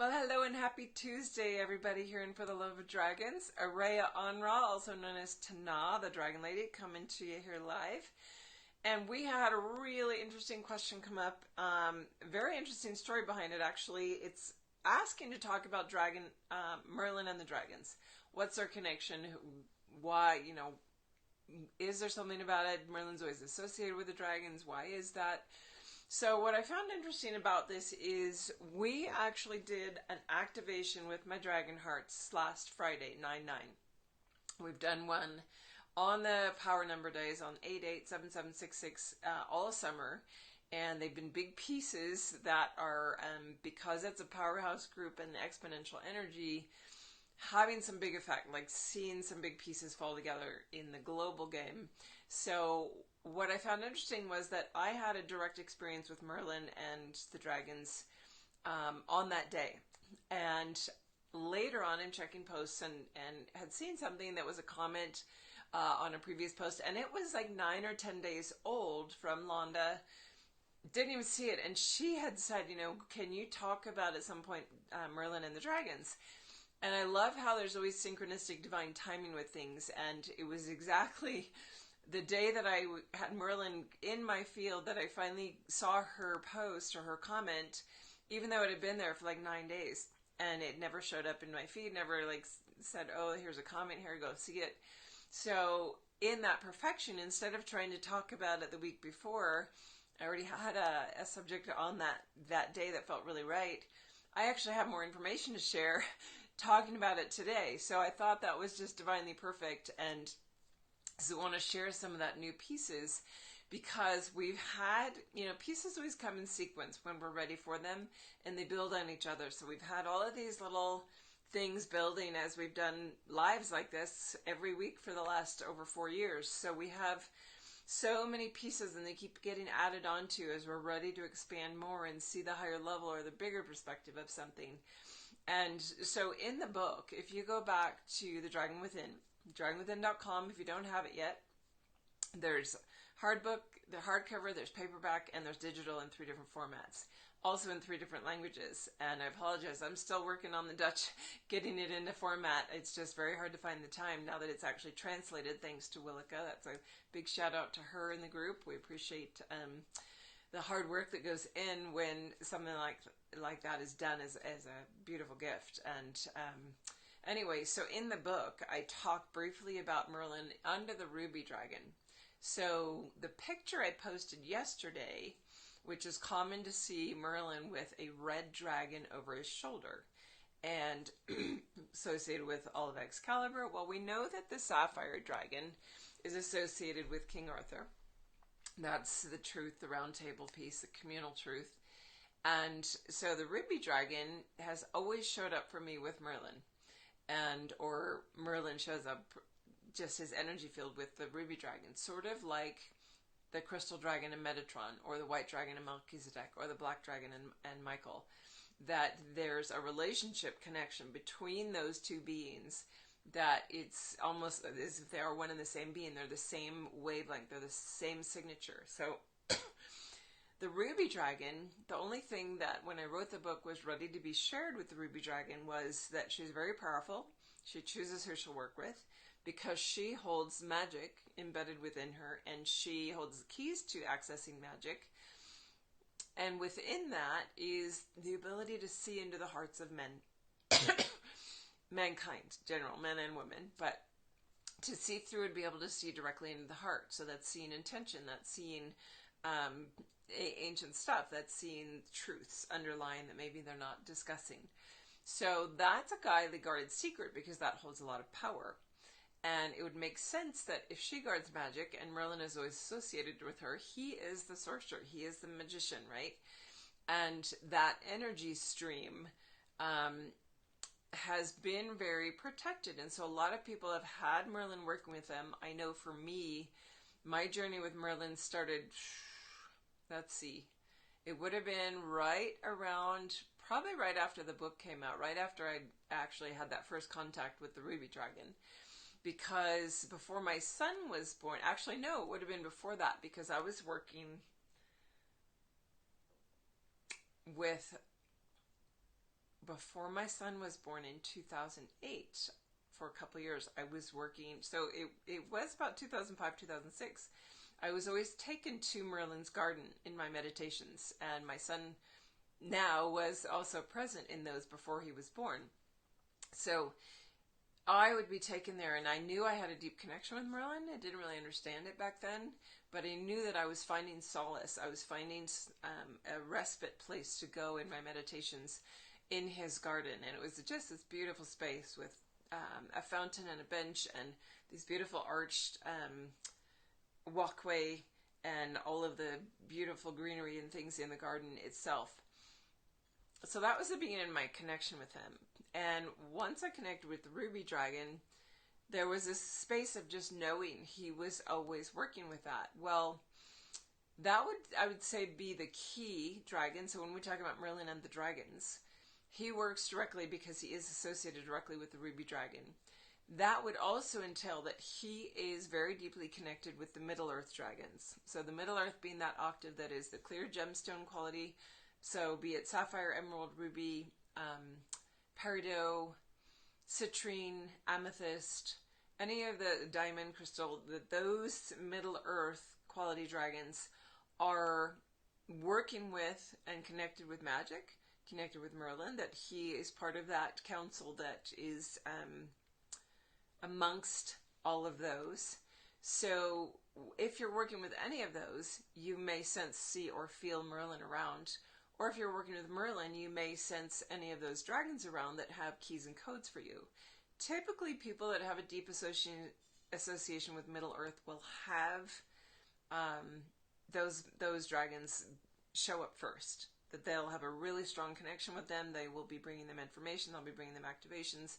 Well, hello and happy Tuesday, everybody here in For the Love of Dragons. Araya AndaRa, also known as Tana, the Dragon Lady, coming to you here live. And we had a really interesting question come up. Very interesting story behind it, actually. It's asking to talk about Merlin and the dragons. What's their connection? Why, is there something about it? Merlin's always associated with the dragons. Why is that? So what I found interesting about this is we actually did an activation with my Dragon Hearts last Friday, 9/9. We've done one on the power number days on 887766 all summer, and they've been big pieces that are, because it's a powerhouse group and the exponential energy, having some big effect, like seeing some big pieces fall together in the global game. So what I found interesting was that I had a direct experience with Merlin and the dragons on that day. And later on, in checking posts and had seen something that was a comment on a previous post, and it was like 9 or 10 days old from Londa. Didn't even see it. And she had said, can you talk about at some point Merlin and the dragons? And I love how there's always synchronistic divine timing with things. And it was exactly the day that I had Merlin in my field that I finally saw her post or her comment, even though it had been there for like 9 days. And it never showed up in my feed, never like said, oh, here's a comment, here, go see it. So in that perfection, instead of trying to talk about it the week before, I already had a subject on that day that felt really right. I actually have more information to share talking about it today. So I thought that was just divinely perfect. And so I want to share some of that new pieces because we've had, pieces always come in sequence when we're ready for them and they build on each other. So we've had all of these little things building as we've done lives like this every week for the last over 4 years. So we have so many pieces and they keep getting added onto as we're ready to expand more and see the higher level or the bigger perspective of something. And so in the book, if you go back to the Dragon Within, dragonwithin.com, if you don't have it yet, there's hardbook, the hardcover, there's paperback, and there's digital in 3 different formats. Also in 3 different languages. And I apologize, I'm still working on the Dutch, getting it into format. It's just very hard to find the time now that it's actually translated, thanks to Willika. That's a big shout out to her in the group. We appreciate the hard work that goes in when something like that is done as a beautiful gift. And anyway, so in the book, I talk briefly about Merlin under the ruby dragon. So the picture I posted yesterday, which is common to see Merlin with a red dragon over his shoulder and associated with all of Excalibur. Well, we know that the sapphire dragon is associated with King Arthur. That's the truth, the round table piece, the communal truth. And so the ruby dragon has always showed up for me with Merlin, or Merlin shows up, just his energy field with the ruby dragon, sort of like the crystal dragon in Metatron, or the white dragon in Melchizedek, or the black dragon and Michael. That there's a relationship connection between those two beings, that it's almost as if they are one and the same being. They're the same wavelength, they're the same signature. So the ruby dragon, the only thing that when I wrote the book was ready to be shared with the ruby dragon was that she's very powerful. She chooses who she'll work with because she holds magic embedded within her, and she holds the keys to accessing magic. And within that is the ability to see into the hearts of men, mankind, general, men and women, but to see through and be able to see directly into the heart. So that's seeing intention, that's seeing ancient stuff, that's seeing truths underlying that maybe they're not discussing. So that's a highly guarded secret because that holds a lot of power. And it would make sense that if she guards magic and Merlin is always associated with her, he is the sorcerer, he is the magician, right? And that energy stream has been very protected. And so a lot of people have had Merlin working with them. I know for me, my journey with Merlin started, let's see, it would have been right around, probably right after the book came out, right after I actually had that first contact with the ruby dragon. Because before my son was born, actually no, it would have been before that, because I was working with before my son was born in 2008, for a couple of years, I was working. So it was about 2005, 2006. I was always taken to Merlin's garden in my meditations, and my son now was also present in those before he was born. So I would be taken there, and I knew I had a deep connection with Merlin. I didn't really understand it back then, but I knew that I was finding solace. I was finding a respite place to go in my meditations in his garden, and it was just this beautiful space with a fountain and a bench and these beautiful arched walkway and all of the beautiful greenery and things in the garden itself. So that was the beginning of my connection with him. And once I connected with the ruby dragon, there was this space of just knowing he was always working with that. Well, that would, I would say, be the key dragon. So when we talk about Merlin and the dragons, he works directly because he is associated directly with the ruby dragon. That would also entail that he is very deeply connected with the Middle Earth dragons. So the Middle Earth being that octave that is the clear gemstone quality. So be it sapphire, emerald, ruby, peridot, citrine, amethyst, any of the diamond, crystal, those Middle Earth quality dragons are working with and connected with magic, connected with Merlin, that he is part of that council that is amongst all of those. So if you're working with any of those, you may sense, see, or feel Merlin around. Or if you're working with Merlin, you may sense any of those dragons around that have keys and codes for you. Typically, people that have a deep association with Middle Earth will have those dragons show up first. That they'll have a really strong connection with them. They will be bringing them information. They'll be bringing them activations.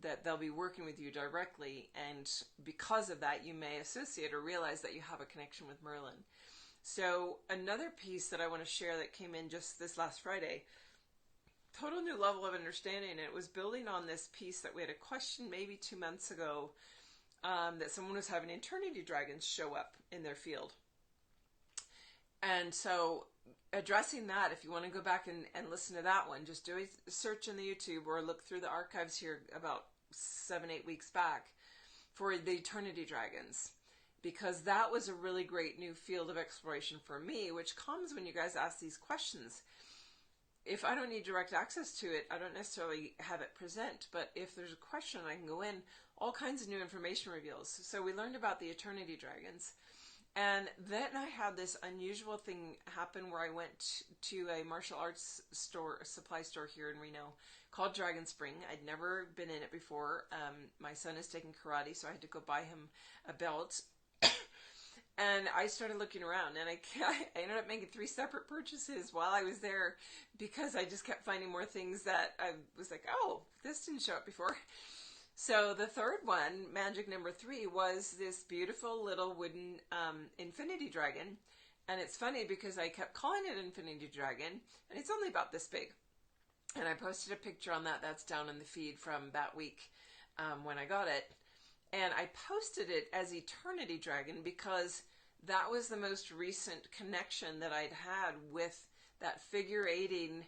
That they'll be working with you directly. And because of that, you may associate or realize that you have a connection with Merlin. So another piece that I want to share that came in just this last Friday, total new level of understanding. And it was building on this piece that we had a question maybe 2 months ago, that someone was having eternity dragons show up in their field. And so addressing that, if you want to go back and listen to that one, just do a search in the YouTube or look through the archives here about 7-8 weeks back for the eternity dragons. Because that was a really great new field of exploration for me, which comes when you guys ask these questions. If I don't need direct access to it, I don't necessarily have it present, but if there's a question, I can go in, all kinds of new information reveals. So we learned about the eternity dragons. And then I had this unusual thing happen where I went to a martial arts store, a supply store here in Reno called Dragon Spring. I'd never been in it before. My son is taking karate, so I had to go buy him a belt. And I started looking around, and I ended up making 3 separate purchases while I was there because I just kept finding more things that I was like, oh, this didn't show up before. So the third one, magic number 3, was this beautiful little wooden infinity dragon. And it's funny because I kept calling it infinity dragon, and it's only about this big. And I posted a picture on that. That's down in the feed from that week when I got it. And I posted it as Eternity Dragon because that was the most recent connection that I'd had with that figure-8ing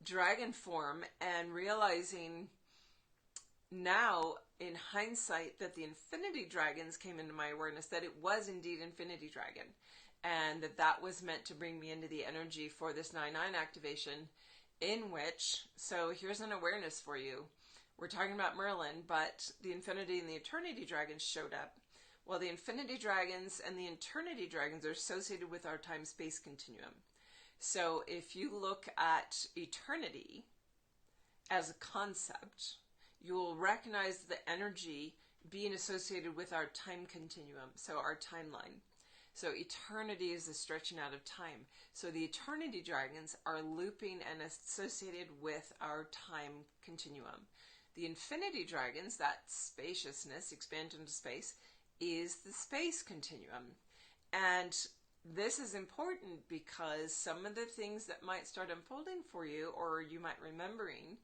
dragon form, and realizing now in hindsight that the Infinity Dragons came into my awareness, that it was indeed Infinity Dragon, and that was meant to bring me into the energy for this 9/9 activation, in which, so here's an awareness for you. We're talking about Merlin, but the Infinity and the Eternity Dragons showed up. Well, the Infinity Dragons and the Eternity Dragons are associated with our time-space continuum. So if you look at eternity as a concept, you will recognize the energy being associated with our time continuum, so our timeline. So eternity is the stretching out of time. So the Eternity Dragons are looping and associated with our time continuum. The Infinity Dragons, that spaciousness, expand into space, is the space continuum. And this is important because some of the things that might start unfolding for you, or you might remembering,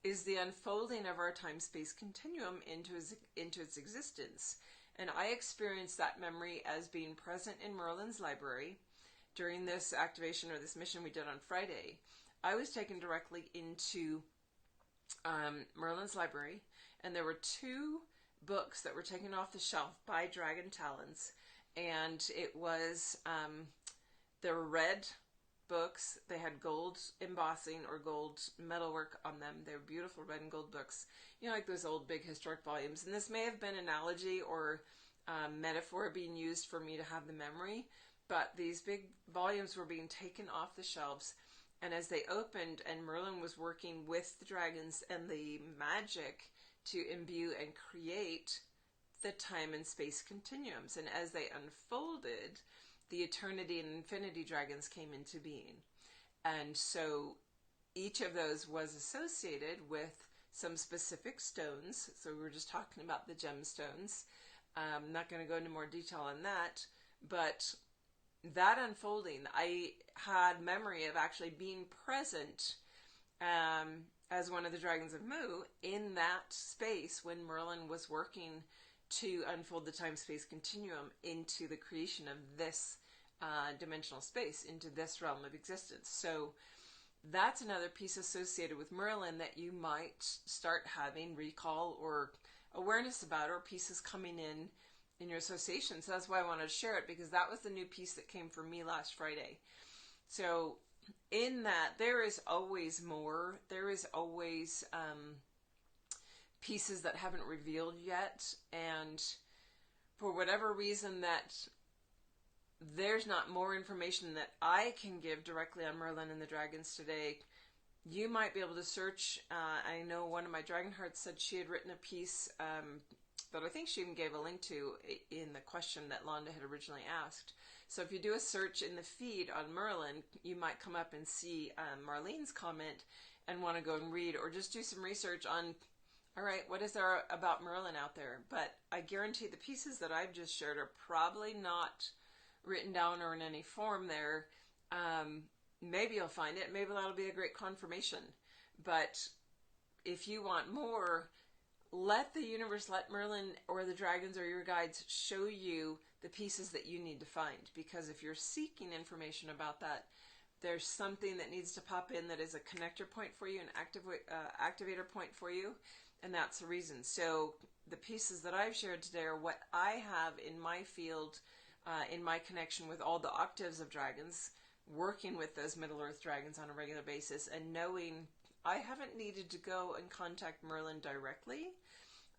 is the unfolding of our time-space continuum into its existence. And I experienced that memory as being present in Merlin's library during this activation or this mission we did on Friday. I was taken directly into Merlin's library, and there were two books that were taken off the shelf by Dragon Talons, and it was the red books. They had gold embossing or gold metalwork on them. They were beautiful red and gold books, you know, like those old big historic volumes. And this may have been analogy or metaphor being used for me to have the memory, but these big volumes were being taken off the shelves, and as they opened and Merlin was working with the dragons and the magic to imbue and create the time and space continuums, and as they unfolded, the eternity and infinity dragons came into being. And so each of those was associated with some specific stones. So we were just talking about the gemstones. I'm not going to go into more detail on that, but that unfolding, I had memory of actually being present as one of the dragons of Mu in that space when Merlin was working to unfold the time-space continuum into the creation of this dimensional space, into this realm of existence. So that's another piece associated with Merlin that you might start having recall or awareness about, or pieces coming in your association. So that's why I wanted to share it, because that was the new piece that came for me last Friday. So in that, there is always more. There is always pieces that haven't revealed yet, and for whatever reason that there's not more information that I can give directly on Merlin and the dragons today, you might be able to search. I know one of my Dragon Hearts said she had written a piece that I think she even gave a link to in the question that Londa had originally asked. So if you do a search in the feed on Merlin, you might come up and see Marlene's comment and want to go and read, or just do some research on, all right, what is there about Merlin out there? But I guarantee the pieces that I've just shared are probably not written down or in any form there. Maybe you'll find it. Maybe that'll be a great confirmation. But if you want more, let the universe, let Merlin or the dragons or your guides show you the pieces that you need to find. Because if you're seeking information about that, there's something that needs to pop in that is a connector point for you, an activator point for you, and that's the reason. So the pieces that I've shared today are what I have in my field, in my connection with all the octaves of dragons, working with those Middle Earth dragons on a regular basis, and knowing I haven't needed to go and contact Merlin directly.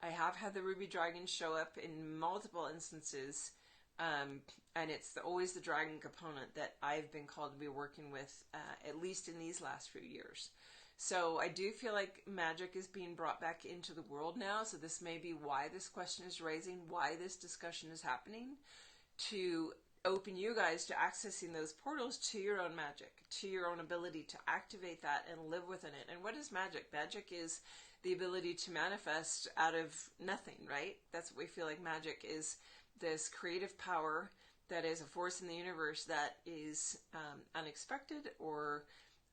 I have had the Ruby Dragon show up in multiple instances, and it's always the dragon component that I've been called to be working with, at least in these last few years. So I do feel like magic is being brought back into the world now, so this may be why this question is raising, why this discussion is happening, to open you guys to accessing those portals to your own magic, to your own ability to activate that and live within it. And what is magic? Magic is the ability to manifest out of nothing, right? That's what we feel like magic is, this creative power that is a force in the universe that is unexpected or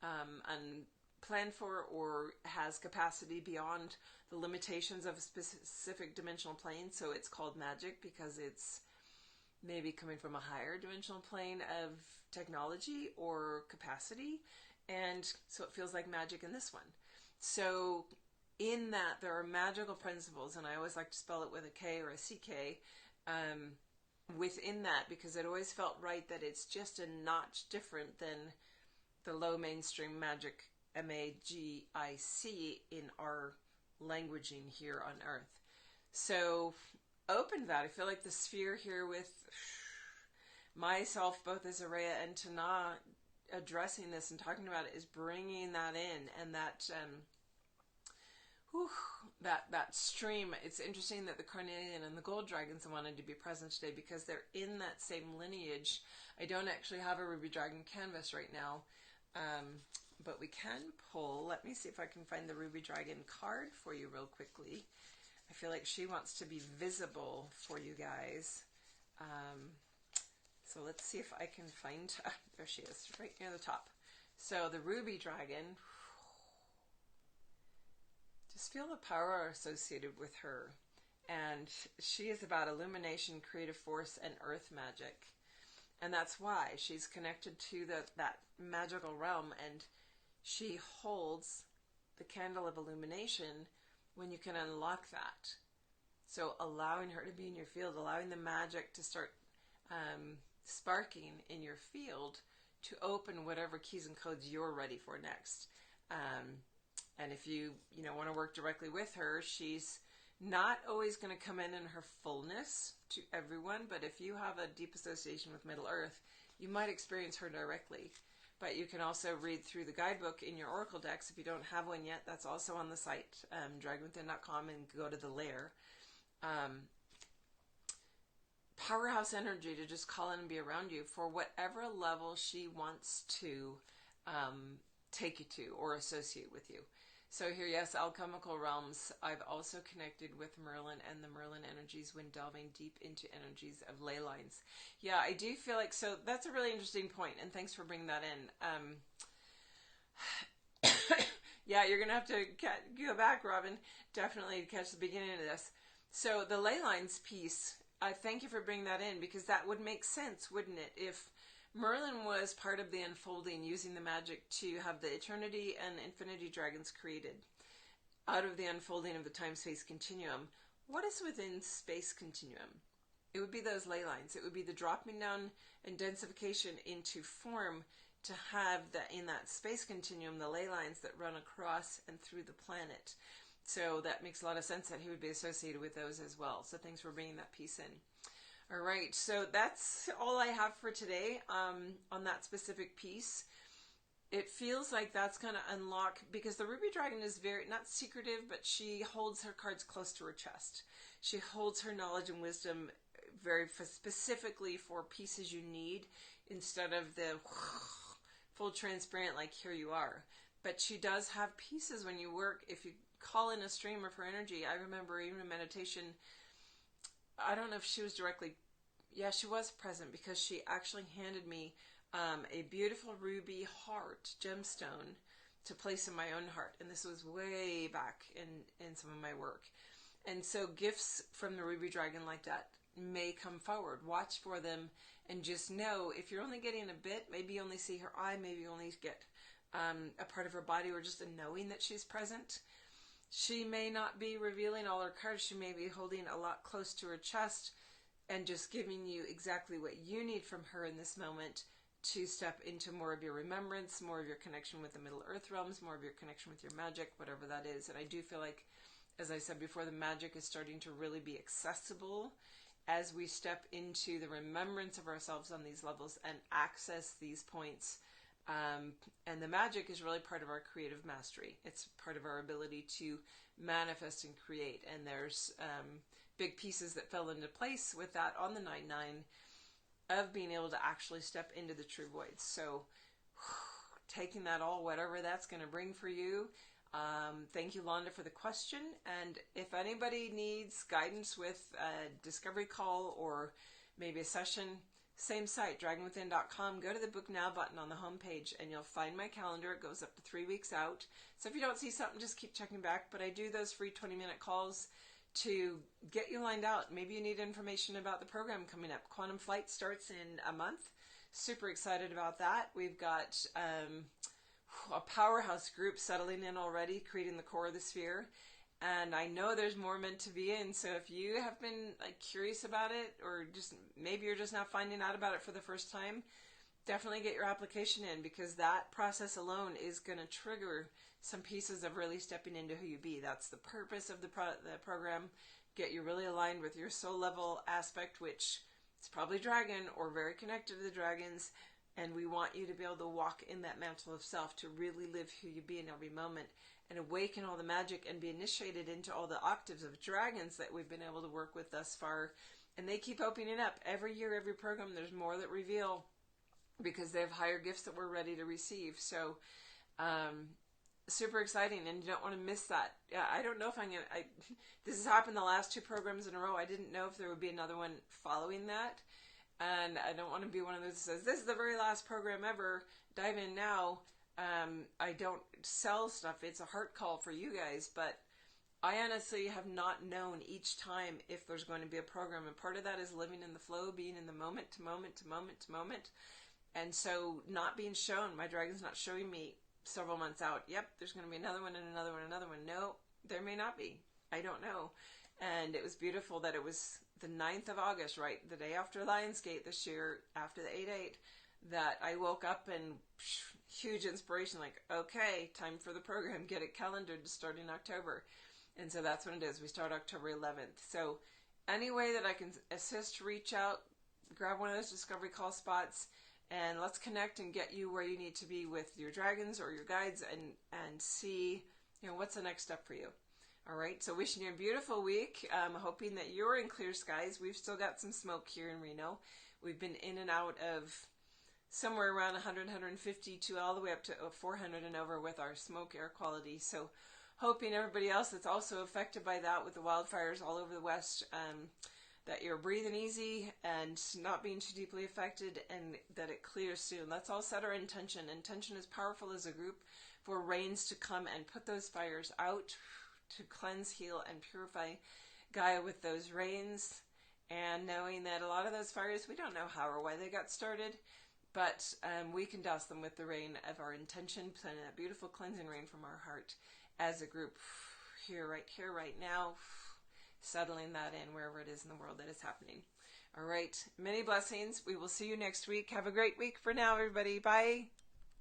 unplanned for, or has capacity beyond the limitations of a specific dimensional plane. So it's called magic because it's maybe coming from a higher dimensional plane of technology or capacity, and so it feels like magic in this one. So in that, there are magical principles, and I always like to spell it with a K or a CK within that, because it always felt right that it's just a notch different than the low mainstream magic, MAGIC, in our languaging here on Earth. So open to that. I feel like the sphere here with myself, both as Araya and Tana, addressing this and talking about it is bringing that in, and that that stream. It's interesting that the Carnelian and the Gold Dragons wanted to be present today because they're in that same lineage. I don't actually have a Ruby Dragon canvas right now, but we can pull. Let me see if I can find the Ruby Dragon card for you real quickly. I feel like she wants to be visible for you guys. So let's see if I can find, there she is, right near the top. So the Ruby Dragon, just feel the power associated with her. And she is about illumination, creative force, and earth magic. And that's why she's connected to that magical realm, and she holds the candle of illumination when you can unlock that. So allowing her to be in your field, allowing the magic to start sparking in your field to open whatever keys and codes you're ready for next. And if you want to work directly with her, she's not always going to come in her fullness to everyone, but if you have a deep association with Middle Earth, you might experience her directly. But you can also read through the guidebook in your Oracle decks. If you don't have one yet, that's also on the site, dragonwithin.com, and go to the lair. Powerhouse energy to just call in and be around you for whatever level she wants to take you to or associate with you. So here, yes, alchemical realms. I've also connected with Merlin and the Merlin energies when delving deep into energies of ley lines. Yeah, I do feel like, so that's a really interesting point, and thanks for bringing that in. Yeah, you're going to have to go back, Robin, definitely to catch the beginning of this. So the ley lines piece, I thank you for bringing that in, because that would make sense, wouldn't it, if Merlin was part of the unfolding, using the magic to have the eternity and infinity dragons created out of the unfolding of the time-space continuum. What is within space continuum? It would be those ley lines. It would be the dropping down and densification into form to have in that space continuum the ley lines that run across and through the planet. So that makes a lot of sense that he would be associated with those as well. So thanks for bringing that piece in. All right, so that's all I have for today on that specific piece. It feels like that's going to unlock, because the Ruby Dragon is very, not secretive, but she holds her cards close to her chest. She holds her knowledge and wisdom very specifically for pieces you need, instead of the full transparent, like here you are. But she does have pieces when you work. If you call in a stream of her energy, I remember even in meditation, I don't know if she was directly, yeah, she was present, because she actually handed me a beautiful ruby heart gemstone to place in my own heart. And this was way back in some of my work. And so gifts from the Ruby Dragon like that may come forward. Watch for them, and just know if you're only getting a bit, maybe you only see her eye, maybe you only get a part of her body, or just a knowing that she's present. She may not be revealing all her cards. She may be holding a lot close to her chest and just giving you exactly what you need from her in this moment to step into more of your remembrance, more of your connection with the Middle Earth realms, more of your connection with your magic, whatever that is. And I do feel like, as I said before, the magic is starting to really be accessible as we step into the remembrance of ourselves on these levels and access these points. And the magic is really part of our creative mastery. It's part of our ability to manifest and create. And there's big pieces that fell into place with that on the 9/9 of being able to actually step into the true voids. So taking that all, whatever that's going to bring for you. Thank you, Londa, for the question. And if anybody needs guidance with a discovery call or maybe a session, same site, dragonwithin.com. Go to the Book Now button on the homepage and you'll find my calendar. It goes up to 3 weeks out. So if you don't see something, just keep checking back. But I do those free 20-minute calls to get you lined out. Maybe you need information about the program coming up. Quantum Flight starts in a month. Super excited about that. We've got a powerhouse group settling in already, creating the core of the sphere. And I know there's more meant to be in, so if you have been curious about it, or just maybe you're just now finding out about it for the first time, definitely get your application in, because that process alone is going to trigger some pieces of really stepping into who you be. That's the purpose of the program. Get you really aligned with your soul level aspect, which is probably dragon or very connected to the dragons. And we want you to be able to walk in that mantle of self, to really live who you be in every moment, and awaken all the magic and be initiated into all the octaves of dragons that we've been able to work with thus far. And they keep opening up. Every year, every program, there's more that reveal, because they have higher gifts that we're ready to receive. So, super exciting, and you don't want to miss that. Yeah, I don't know if I'm going to... This has happened the last 2 programs in a row. I didn't know if there would be another one following that. And I don't want to be one of those that says, this is the very last program ever, dive in now. I don't sell stuff. It's a heart call for you guys, but I honestly have not known each time if there's going to be a program. And part of that is living in the flow, being in the moment to moment to moment to moment. And so not being shown, my dragon's not showing me several months out, yep, there's going to be another one and another one, another one. No, there may not be. I don't know. And it was beautiful that it was the 9th of August, right, the day after Lionsgate this year, after the 8/8, that I woke up and huge inspiration, like, okay, time for the program, get it calendared to start in October. And so that's when it is. We start October 11th. So any way that I can assist, reach out, grab one of those discovery call spots, and let's connect and get you where you need to be with your dragons or your guides, and see, what's the next step for you. All right, so wishing you a beautiful week. Hoping that you're in clear skies. We've still got some smoke here in Reno. We've been in and out of somewhere around 100, 150 to all the way up to 400 and over with our smoke air quality. So hoping everybody else that's also affected by that with the wildfires all over the West, that you're breathing easy and not being too deeply affected, and that it clears soon. Let's all set our intention. Intention is powerful as a group for rains to come and put those fires out, to cleanse, heal, and purify Gaia with those rains, and knowing that a lot of those fires, we don't know how or why they got started, but we can douse them with the rain of our intention, planting that beautiful cleansing rain from our heart as a group, here, right now, settling that in wherever it is in the world that is happening. All right, many blessings. We will see you next week. Have a great week for now, everybody. Bye.